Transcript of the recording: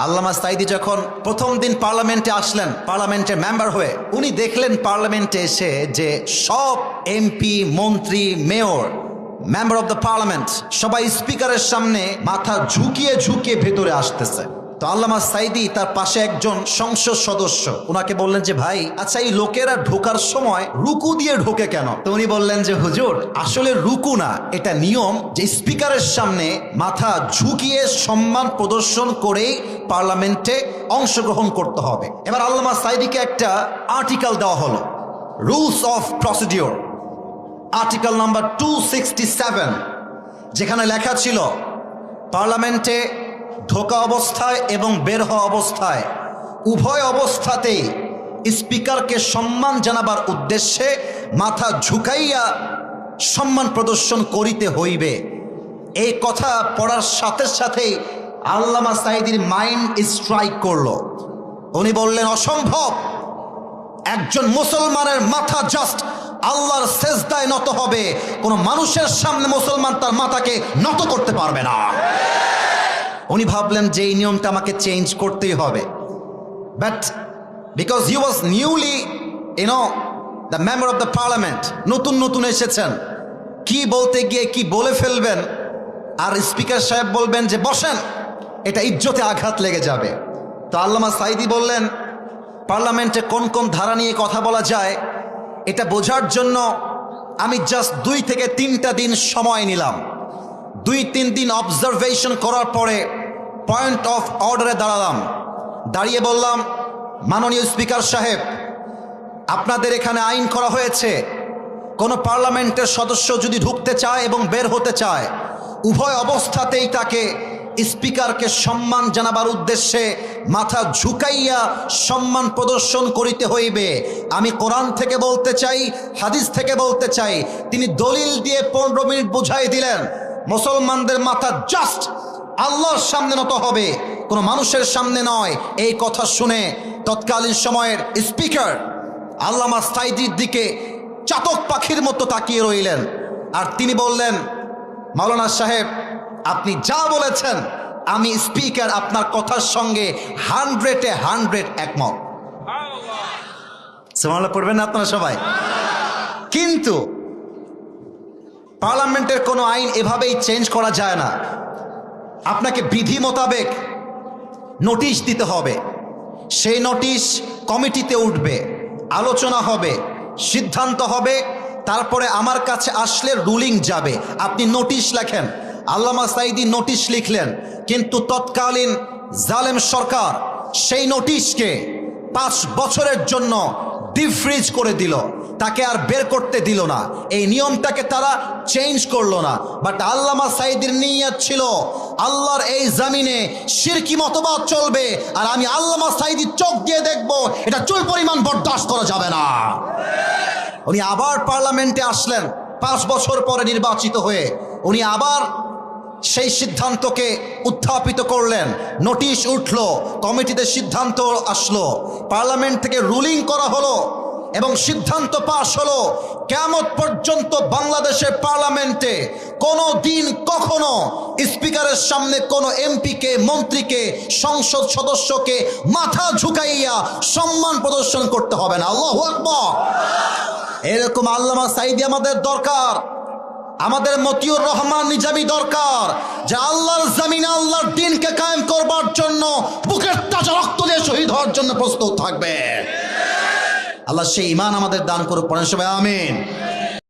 আল্লামা সাঈদী যখন প্রথম দিন পার্লামেন্টে আসলেন, পার্লামেন্টের মেম্বার হয়ে, উনি দেখলেন পার্লামেন্টে এসে যে সব এমপি, মন্ত্রী, mayor, member of the parliament সবাই স্পিকারের সামনে মাথা ঝুঁকিয়ে ঝুঁকিয়ে ভেতরে আসতেছে। তো আল্লামা সাঈদী তার পাশে একজন সংসদ সদস্য, ওনাকে বললেন যে ভাই, আচ্ছা এই লোকেরা ঢোকার সময় রুকু দিয়ে ঢোকে কেন? তো উনি বললেন যে হুজুর, আসলে রুকু না, এটা নিয়ম যে স্পিকারের সামনে মাথা ঝুঁকিয়ে সম্মান প্রদর্শন করেই পার্লামেন্টে অংশগ্রহণ করতে হবে। এবার আল্লামা সাঈদীকে একটা আর্টিকেল দেওয়া হলো, rules of procedure, article number 267, যেখানে লেখা ছিল পার্লামেন্টে ঢোকা অবস্থায় এবং বের হওয়া অবস্থায় উভয় অবস্থাতেই স্পিকারকে সম্মান জানাবার উদ্দেশ্যে মাথা ঝুঁকাইয়া সম্মান প্রদর্শন করিতে হইবে। এই কথা পড়ার সাথে সাথেই আল্লামা সাঈদীর মাইন্ড স্ট্রাইক করলো। উনি বললেন, অসম্ভব, একজন মুসলমানের মাথা জাস্ট আল্লাহর সেজদায় নত হবে, কোনো মানুষের সামনে মুসলমান তার মাথাকে নত করতে পারবে না। উনি ভাবলেন যে এই নিয়মটা আমাকে চেঞ্জ করতেই হবে, but because he was newly the member of the parliament, নতুন নতুন এসেছেন, কি বলতে গিয়ে কি বলে ফেলবেন, আর স্পিকার সাহেব বলবেন যে বসেন, এটা ইজ্জতে আঘাত লেগে যাবে। তো আল্লামা সাঈদী বললেন, পার্লামেন্টে কোন কোন ধারা নিয়ে কথা বলা যায় এটা বোঝার জন্য আমি জাস্ট 2 থেকে 3টা দিন সময় নিলাম। 2-3 দিন অবজারভেশন করার পরে পয়েন্ট অফ অর্ডারে দাঁড়ালাম, দাঁড়িয়ে বললাম, মাননীয় স্পিকার সাহেব, আপনাদের এখানে আইন করা হয়েছে, কোনো পার্লামেন্টের সদস্য যদি ঢুকতে চায় এবং বের হতে চায় উভয় অবস্থাতেই তাকে স্পিকারকে সম্মান জানাবার উদ্দেশ্যে মাথা ঝুঁকাইয়া সম্মান প্রদর্শন করিতে হইবে। আমি কোরআন থেকে বলতে চাই, হাদিস থেকে বলতে চাই, তিনি দলিল দিয়ে 15 মিনিট বুঝাই দিলেন মুসলমানদের মাথা জাস্ট আল্লাহর সামনে নত হবে, কোনো মানুষের সামনে নয়। এই কথা শুনে তৎকালীন সময়ের স্পিকার আল্লামা সাঈদীর দিকে চাতক পাখির মতো তাকিয়ে রইলেন, আর তিনি বললেন, মাওলানা সাহেব, আপনি যা বলেছেন আমি স্পিকার আপনার কথার সঙ্গে 100-এ 100 একমত। সুবহানাল্লাহ পড়বেন না আপনারা সবাই? কিন্তু পার্লামেন্টের কোনো আইন এভাবেই চেঞ্জ করা যায় না, আপনাকে বিধি মোতাবেক নোটিশ দিতে হবে। সেই নোটিশ কমিটিতে উঠবে, আলোচনা হবে, সিদ্ধান্ত হবে, তারপরে আমার কাছে আসলে রুলিং যাবে। আপনি নোটিশ লেখেন, আল্লামা সাঈদী নোটিশ লিখলেন, কিন্তু তৎকালীন জালেম সরকার সেই নোটিশকে 5 বছরের জন্য ডিফ্রিজ করে দিল, তাকে আর বের করতে দিল না। এই নিয়মটাকে তারা চেঞ্জ করলো না। বাট আল্লামা সাঈদীর নিয়ত ছিল আল্লাহর এই জমিনে শিরকি মতবাদ চলবে, আর আমি আল্লামা সাঈদীর চোখ দিয়ে দেখব, এটা চুল পরিমাণ বরদাস্ত করা যাবে না। উনি আবার পার্লামেন্টে আসলেন 5 বছর পরে নির্বাচিত হয়ে, উনি আবার সেই সিদ্ধান্তকে উত্থাপিত করলেন, নোটিশ উঠল, কমিটিতে সিদ্ধান্ত আসলো, পার্লামেন্ট থেকে রুলিং করা হলো এবং সিদ্ধান্ত পাশ হলো, কিয়ামত পর্যন্ত বাংলাদেশের পার্লামেন্টে কোনো দিন কখনো স্পিকারের সামনে কোনো এমপিকে, মন্ত্রীকে, সংসদ সদস্যকে মাথা ঝুঁকাইয়া সম্মান প্রদর্শন করতে হবে না। আল্লাহু আকবার। এরকম আল্লামা সাঈদী আমাদের দরকার, আমাদের মতিউর রহমান নিজামী দরকার, যে আল্লাহর জমিনে আল্লাহর দ্বীনকে কায়েম করবার জন্য বুকের তাজা রক্ত দিয়ে শহীদ হওয়ার জন্য প্রস্তুত থাকবে। আল্লাহ সেই ঈমান আমাদের দান করুক, পড়েন সবাই আমিন।